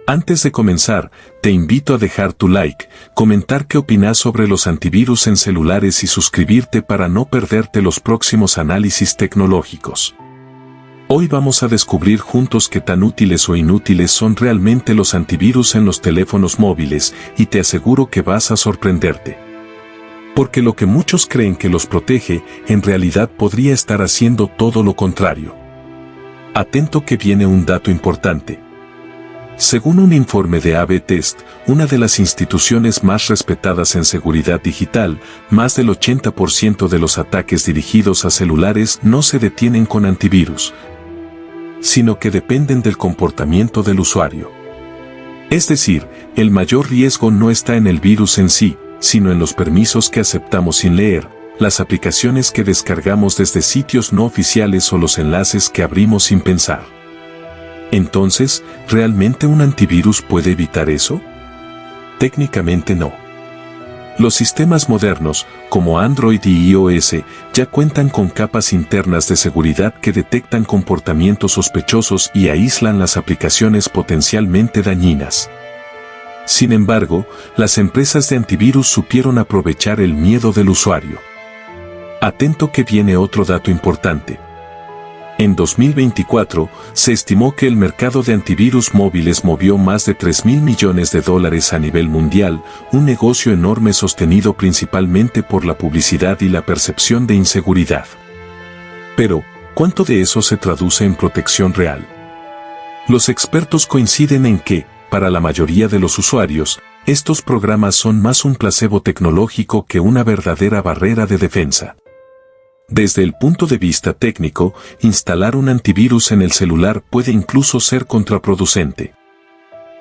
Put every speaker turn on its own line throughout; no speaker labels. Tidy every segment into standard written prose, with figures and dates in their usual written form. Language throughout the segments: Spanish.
Antes de comenzar, te invito a dejar tu like, comentar qué opinas sobre los antivirus en celulares y suscribirte para no perderte los próximos análisis tecnológicos. Hoy vamos a descubrir juntos qué tan útiles o inútiles son realmente los antivirus en los teléfonos móviles y te aseguro que vas a sorprenderte. Porque lo que muchos creen que los protege, en realidad podría estar haciendo todo lo contrario. Atento que viene un dato importante. Según un informe de AB Test, una de las instituciones más respetadas en seguridad digital, más del 80% de los ataques dirigidos a celulares no se detienen con antivirus, sino que dependen del comportamiento del usuario. Es decir, el mayor riesgo no está en el virus en sí, sino en los permisos que aceptamos sin leer, las aplicaciones que descargamos desde sitios no oficiales o los enlaces que abrimos sin pensar. Entonces, ¿realmente un antivirus puede evitar eso? Técnicamente no. Los sistemas modernos, como Android y iOS, ya cuentan con capas internas de seguridad que detectan comportamientos sospechosos y aíslan las aplicaciones potencialmente dañinas. Sin embargo, las empresas de antivirus supieron aprovechar el miedo del usuario. Atento que viene otro dato importante. En 2024, se estimó que el mercado de antivirus móviles movió más de $3.000 millones a nivel mundial, un negocio enorme sostenido principalmente por la publicidad y la percepción de inseguridad. Pero, ¿cuánto de eso se traduce en protección real? Los expertos coinciden en que, para la mayoría de los usuarios, estos programas son más un placebo tecnológico que una verdadera barrera de defensa. Desde el punto de vista técnico, instalar un antivirus en el celular puede incluso ser contraproducente.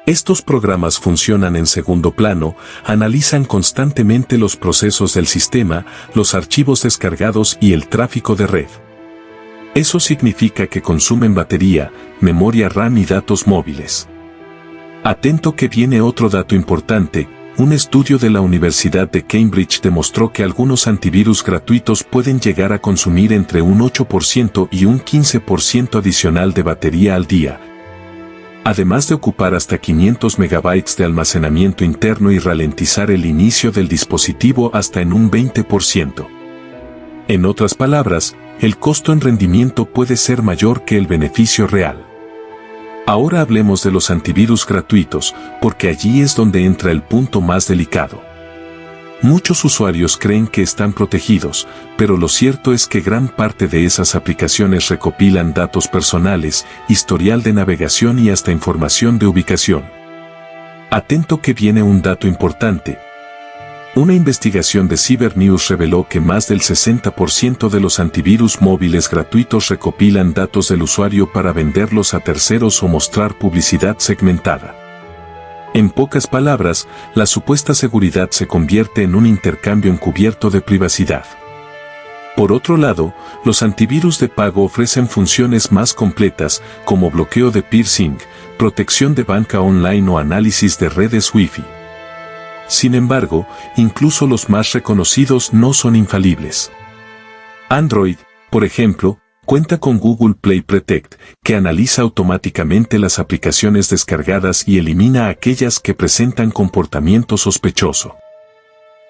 Estos programas funcionan en segundo plano, analizan constantemente los procesos del sistema, los archivos descargados y el tráfico de red. Eso significa que consumen batería, memoria RAM y datos móviles. Atento que viene otro dato importante. Un estudio de la Universidad de Cambridge demostró que algunos antivirus gratuitos pueden llegar a consumir entre un 8% y un 15% adicional de batería al día, además de ocupar hasta 500 megabytes de almacenamiento interno y ralentizar el inicio del dispositivo hasta en un 20%. En otras palabras, el costo en rendimiento puede ser mayor que el beneficio real. Ahora hablemos de los antivirus gratuitos, porque allí es donde entra el punto más delicado. Muchos usuarios creen que están protegidos, pero lo cierto es que gran parte de esas aplicaciones recopilan datos personales, historial de navegación y hasta información de ubicación. Atento que viene un dato importante. Una investigación de CyberNews reveló que más del 60% de los antivirus móviles gratuitos recopilan datos del usuario para venderlos a terceros o mostrar publicidad segmentada. En pocas palabras, la supuesta seguridad se convierte en un intercambio encubierto de privacidad. Por otro lado, los antivirus de pago ofrecen funciones más completas, como bloqueo de piercing, protección de banca online o análisis de redes Wi-Fi. Sin embargo, incluso los más reconocidos no son infalibles. Android, por ejemplo, cuenta con Google Play Protect, que analiza automáticamente las aplicaciones descargadas y elimina aquellas que presentan comportamiento sospechoso.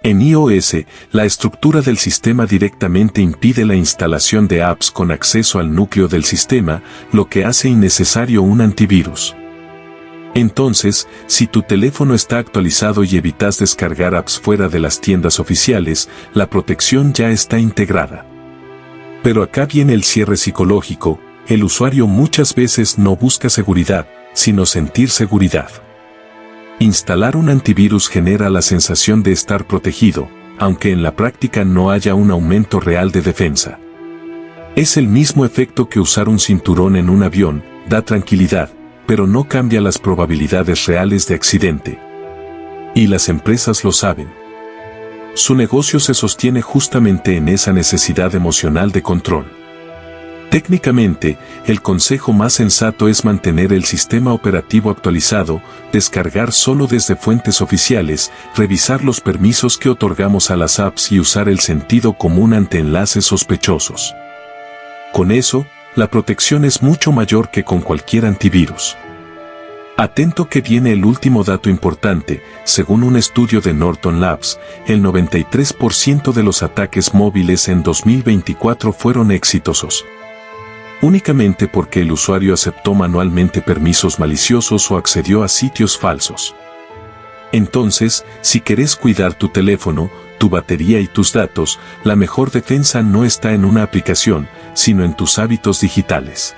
En iOS, la estructura del sistema directamente impide la instalación de apps con acceso al núcleo del sistema, lo que hace innecesario un antivirus. Entonces, si tu teléfono está actualizado y evitas descargar apps fuera de las tiendas oficiales, la protección ya está integrada. Pero acá viene el cierre psicológico. El usuario muchas veces no busca seguridad, sino sentir seguridad. Instalar un antivirus genera la sensación de estar protegido, aunque en la práctica no haya un aumento real de defensa. Es el mismo efecto que usar un cinturón en un avión, da tranquilidad, pero no cambia las probabilidades reales de accidente. Y las empresas lo saben. Su negocio se sostiene justamente en esa necesidad emocional de control. Técnicamente, el consejo más sensato es mantener el sistema operativo actualizado, descargar solo desde fuentes oficiales, revisar los permisos que otorgamos a las apps y usar el sentido común ante enlaces sospechosos. Con eso, la protección es mucho mayor que con cualquier antivirus. Atento que viene el último dato importante. Según un estudio de Norton Labs, el 93% de los ataques móviles en 2024 fueron exitosos. Únicamente porque el usuario aceptó manualmente permisos maliciosos o accedió a sitios falsos. Entonces, si querés cuidar tu teléfono, tu batería y tus datos, la mejor defensa no está en una aplicación, sino en tus hábitos digitales.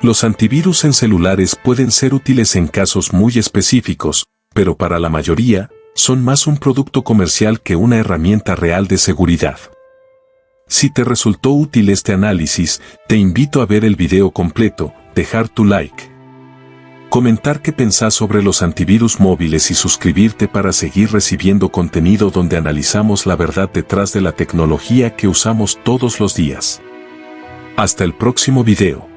Los antivirus en celulares pueden ser útiles en casos muy específicos, pero para la mayoría, son más un producto comercial que una herramienta real de seguridad. Si te resultó útil este análisis, te invito a ver el video completo, dejar tu like, comentar qué pensás sobre los antivirus móviles y suscribirte para seguir recibiendo contenido donde analizamos la verdad detrás de la tecnología que usamos todos los días. Hasta el próximo video.